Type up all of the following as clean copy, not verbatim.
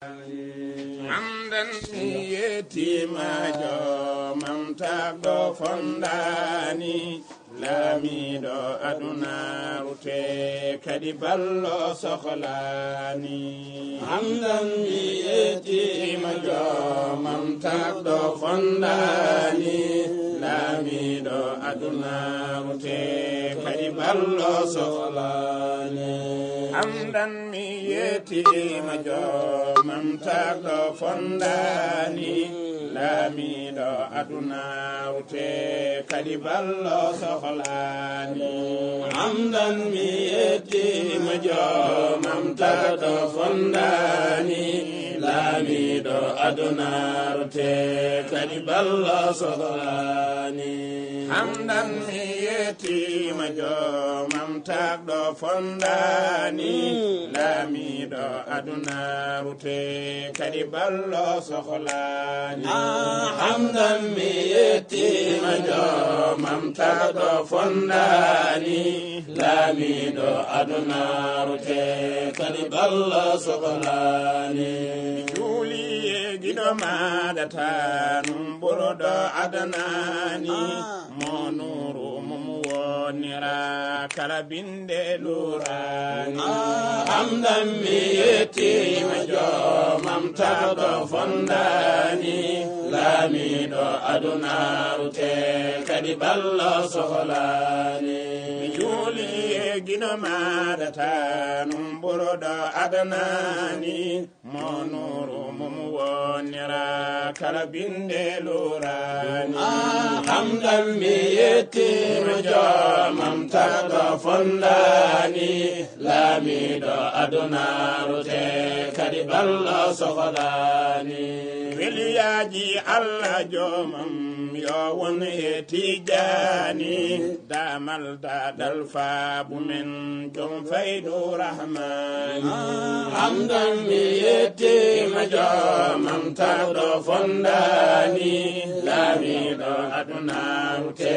Hamdan yetima jomam tagdo fondani lamiɗo adunaru te kadi ballo sohlani. Hamdan yetima jomam tagdo fondani lamiɗo adunaru te kadi ballo sohlani. Hamdan mi yetima jomam tagdo fondani lamiɗo adunaru te kadi ballo sohlani. Hamdan mi yetima jomam tagdo fondani lamiɗo adunaru te kadi ballo sohlani. Hamdan mi yetima jomam tagdo fondani lamiɗo adunaru te kadi ballo sohlani. Hamdan mi yetima jomam tagdo fondani lamiɗo adunaru te kadi ballo sohlani. Juli giɗo maɗata num ɓuroɗo adanani monuru mum wonira kala binde lurani. Hamdan mi yetima jomam tagdo fondani lamiɗo adunaru te kadi ballo sohlani. Juli giɗo maɗata num ɓuroɗo adanani monuru mum wonira kala binde lurani. Hamdan mi yetima jomam tagdo fondani lamiɗo adunaru te kadi ballo sohlani. Weliyaji Allah jomam yo won e tijani damal dadal faabu men jom faydu rahmani. Hamdan mi yetima jomam tagdo fondani lamiɗo adunaru te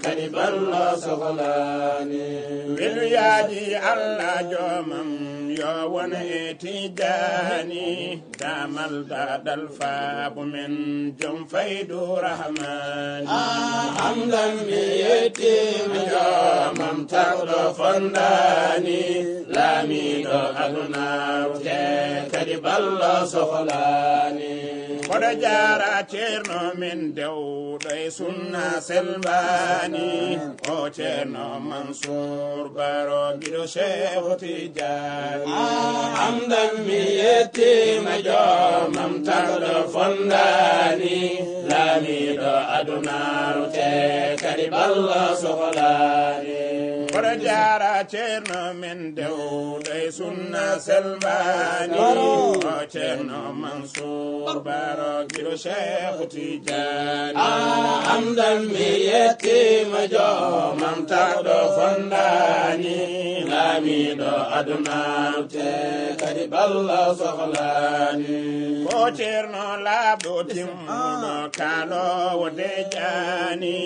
kadi ballo sohlani. Weliyaji Allah jomam yo won e tijani damal dadal faabu men jom faydu rahmani. Hamdan mi yetima jomam tagdo fondani lamiɗo adunaru te kadi ballo sohlani. Koɗo jara ceerno men dewɗo e sunna selbani o ceerno Mansour Baro giɗo Cheikh Tidiane. Hamdan mi yetima jomam tagdo fondani lamiɗo adunaru te kadi ballo sohlani. Koɗo jara ceerno men dewɗo e sunna selbani o ceerno Mansour Baro giɗo Cheikh Tidiane. Hamdan mi yetima jomam tagdo fondani lamiɗo adunaru te kadi ballo sohlani. Ko ceerno labɗo timmuɗo kalowo dejani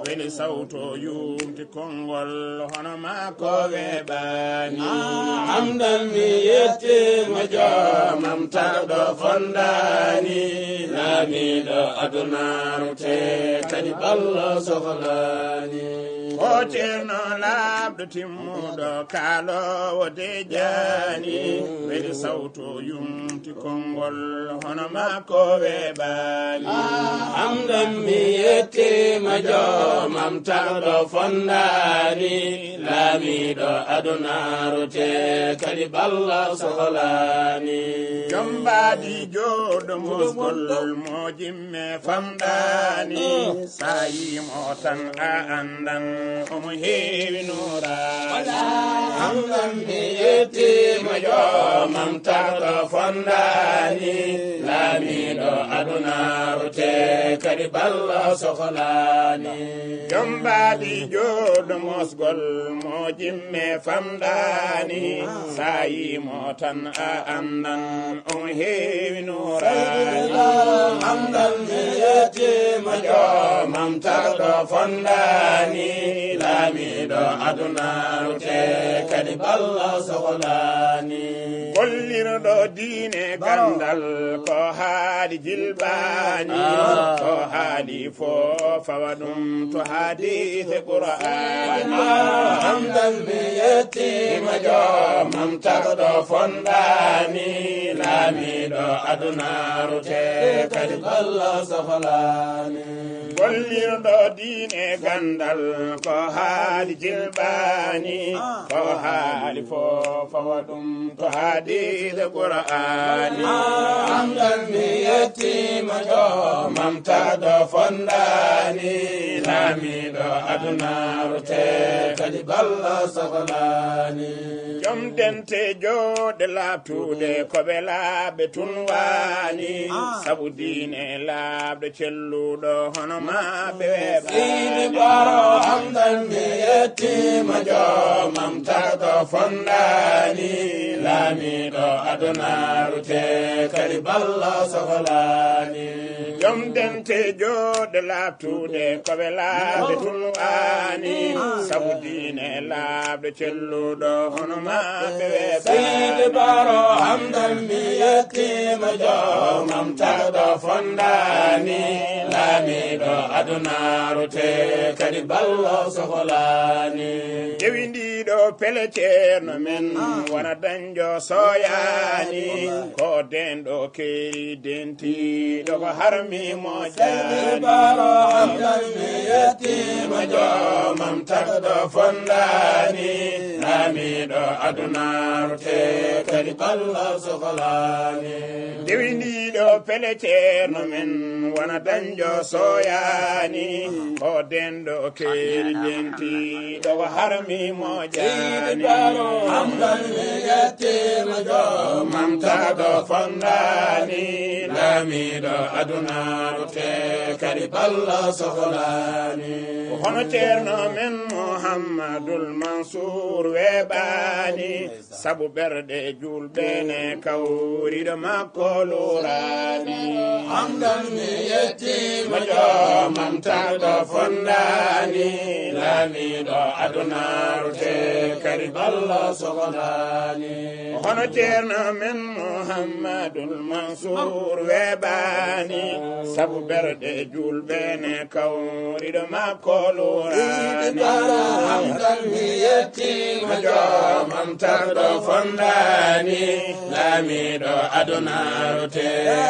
weli sawto yumti konngol hono mako weɓani. Hamdan mi yetima jomam tagdo fondani lamiɗo adunaru te kadi ballo sohlani. Ko ceerno labɗo timmuɗo kalowo dejani weli sawto yumti konngol hono mako weɓani. Hamdan mi yetima jomam tagdo fondani lamiɗo adunaru te kadi ballo sohlani. Jombadi joɗo mosgol mo jimme famɗani sayimo tan a andan omo heewi nurani. Hamdan mi yetima jomam tagdo fondani lamiɗo adunaru te kadi ballo sohlani. Jombadi joɗo mosgol mo jimme famɗani sayimo tan a andan omo heewi nurani. Hamdan mi yetima jomam mam tagɗo fondani laamiɗo adunaru te kadi balla sohlani gollirɗo diine gandal ko haali jilbani ko haali fo fawa ɗum to hadise qur'ani hamdan mi yettima jo mam tagɗo fondani laamiɗo adunaru te kadi balla sohlani gollirɗo diine gandal ko haali jilbani ko haali fo fawa ɗum to hadise qur'ani hamdan mi yettima jo mam tagɗo fondani laamiɗo adunaru te kadi balla sohlani jom dente jode labtude koɓe laaɓe tun wani sabu diine laaɓde celluɗo hono maɓe weɓani baro hamdan mi yettima jo mam tagɗo fondani laamiɗo adunaru te kadi balla sohlani jom dente jode labtude koɓe laaɓe tun wani sabu diine laaɓde celluɗo hono maɓe weɓani baro hamdan mi yettima jo mam tagɗo fondani laamiɗo adunaru te kadi balla sohlani ƴewi ndiɗo pele ceerno men wona dañjo soyani ko denɗo keeri dentiɗo ko harmimo jani baro hamdan mi yettima jo mam tagɗo fondani laamiɗo adunaru te kadi balla sohlani ƴewi ndiɗo pele ceerno men wona dañjo soyani ko denɗo keeri dentiɗo ko harmimo jani baro hamdan mi yettima jo mam tagɗo fondani laamiɗo adunaru te kadi balla sohlani hono ceerno men Muhammadul Mansour weɓani sabu ɓerɗe julɓene kawriɗo makko lurani hamdan mi yettima jo mam tagɗo fondani laamiɗo adunaru te kadi balla sohlani hono ceerno men Muhammadul Mansour weɓani sabu ɓerɗe julɓene kawriɗo makko lurani hamdan mi yettima jo mam tagɗo fondani laamiɗo adunaru te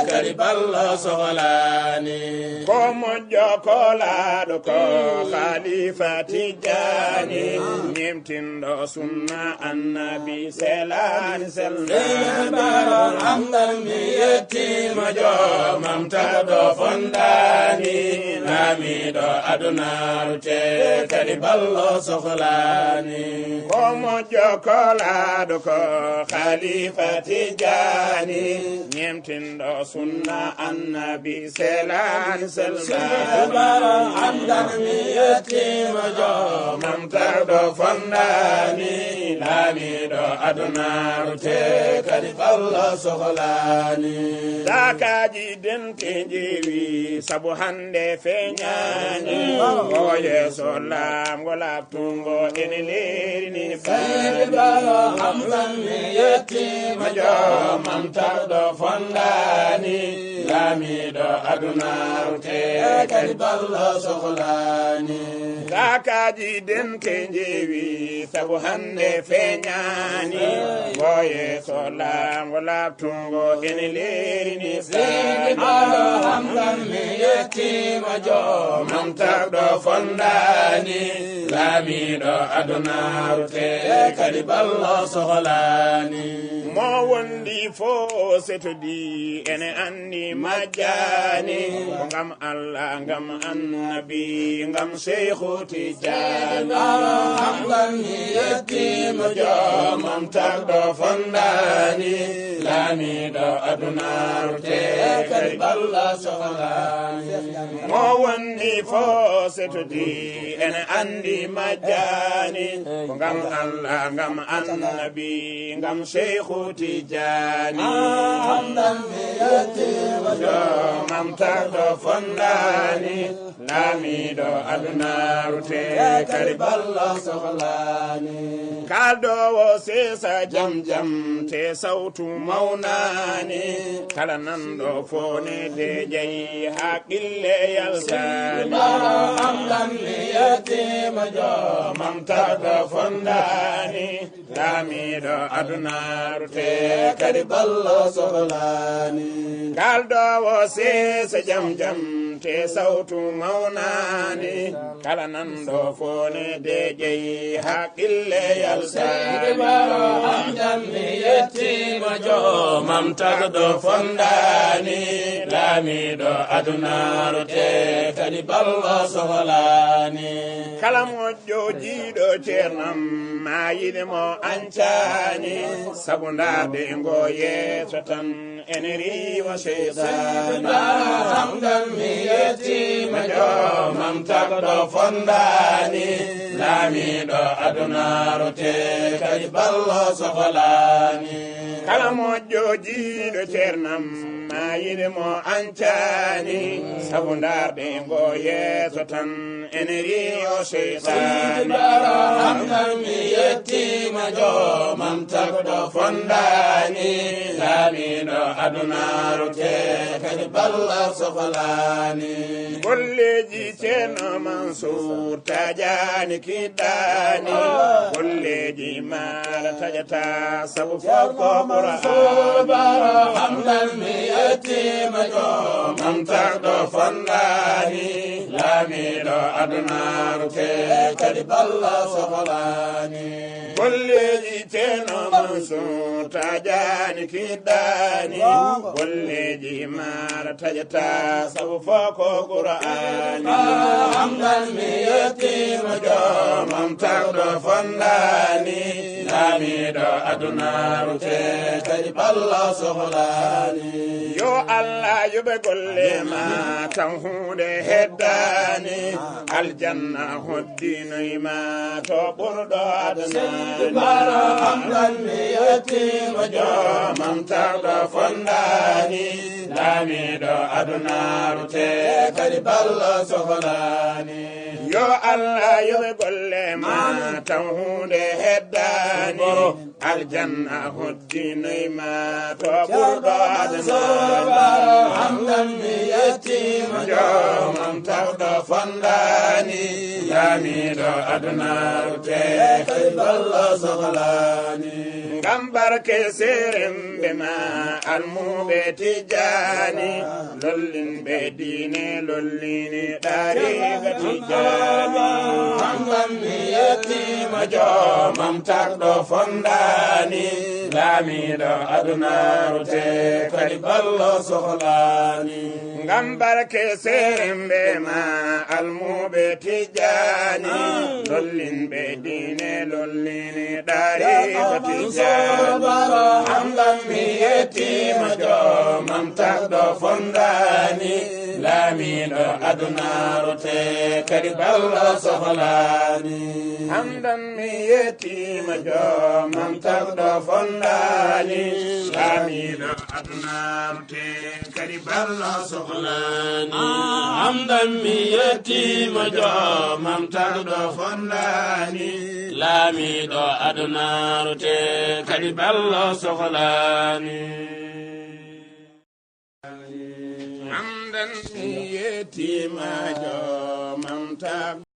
kadi balla sohlani ko moƴƴo ko laaɗo ko khalifa tijani nemtinɗo sunna annabi selani selnabaro hamdan mi yettima jo mam tagɗo fondani laamiɗo adunaru te kadi balla sohlani ko moƴƴo ko laaɗo ko khalifa tijani nemtinɗo sunna annabi selani selnabaro hamdan mi yettima jo mam tagɗo fondani laamiɗo adunaru te kadi balla sohlani dakaji denke jeewi sabu hande feñani o yeeso laamgo labtungo ene lerini fayde baro hamdan mi yettima jo mam tagɗo fondani laamiɗo adunaru te kadi balla sohlani dakaji denke jeewi sabu hande feñani o yeeso laamgo labtungo ene lerini fayde baro hamdan mi yettima jo mam tagɗo fondani laamiɗo adunaru te kadi balla sohlani mo wondi fo setodi ene andi majjani ko ngam Allah ngam annabi ngam Seykhu Tijani hamdan mi yettima jo mam tagɗo fondani laamiɗo adunaru te kadi balla sohlani mo wondi fo setodi ene andi majjani ko ngam Allah ngam annabi ngam Seykhu Tijani hamdan mi yettima jo mam tagɗo fondani laamiɗo adunaru te kadi balla sohlani kaldowo sesa jam jam te sawtu mawnani kala nanɗo fone de jeyi haqqille yaltani hamdan mi yettima jo mam tagɗo fondani laamiɗo adunaru te kadi balla sohlani kaldowo sesa jam jam te sawtu mawnani kala nanɗo fone de jeyi haqqille yaltani hamdan mi yettima jo mam tagɗo fondani laamiɗo adunaru te kadi balla sohlani kala moƴƴo jiiɗo ceernam ma yiɗimo ancani sabu ndarde ngo yeeso tan ene riwa cheytani hamdan mi yettima jo mam tagɗo fondani laamiɗo adunaru te kadi balla sohlani kala moƴƴo jiiɗo ceernam ma yiɗimo ancani sabu ndarde ngo yeeso tan ene riwa cheytani hamdan mi yettima jo mam tagɗo fondani laamiɗo adunaru te kadi balla sohlani golleji ceerno Mansour tajani kiɗɗani golleji maɗa tajata sabu fofo Qur'an hamdan mi yettima jo mam tagɗo fondani laamiɗo adunaru te kadi balla sohlani golleji ceerno Mansour tajani kiɗɗani golleji maɗa tajata sabu foko Qur'an hamdan mi yettima jo mam tagɗo fondani laamiɗo adunaru te kadi balla sohlani yo Allah yoɓe golle ma tan hunde heddani aljanna hoddinoyma to ɓurɗo adanani hamdan mi yettima jo mam tagɗo fondani laamiɗo adunaru te kadi balla sohlani yo Allah yoɓe golle ma tan hunde heddani aljanna hoddinoyma to ɓurɗo adanani hamdan mi yettima jo mam tagɗo fondani laamiɗo adunaru te kadi balla sohlani ngam barke serembe ma almuɓe tijani lollinɓe diine lollini ɗariga tijani hamdan mi yettima jo mam tagɗo fondani laamiɗo adunaru te kadi balla sohlani ngam barke serembe ma almuɓe tijani lollinɓe diine lollini ɗariga tijani hamdan mi yettima jo mam tagɗo fondani laamiɗo adunaru te kadi balla sohlani hamdan mi yettima jo mam tagɗo fondani laamiɗo adunaru te kadi balla sohlani hamdan mi yettima jo mam tagɗo fondani laamiɗo adunaru te kadi balla sohlani hamdan mi yettima jo mam tagɗo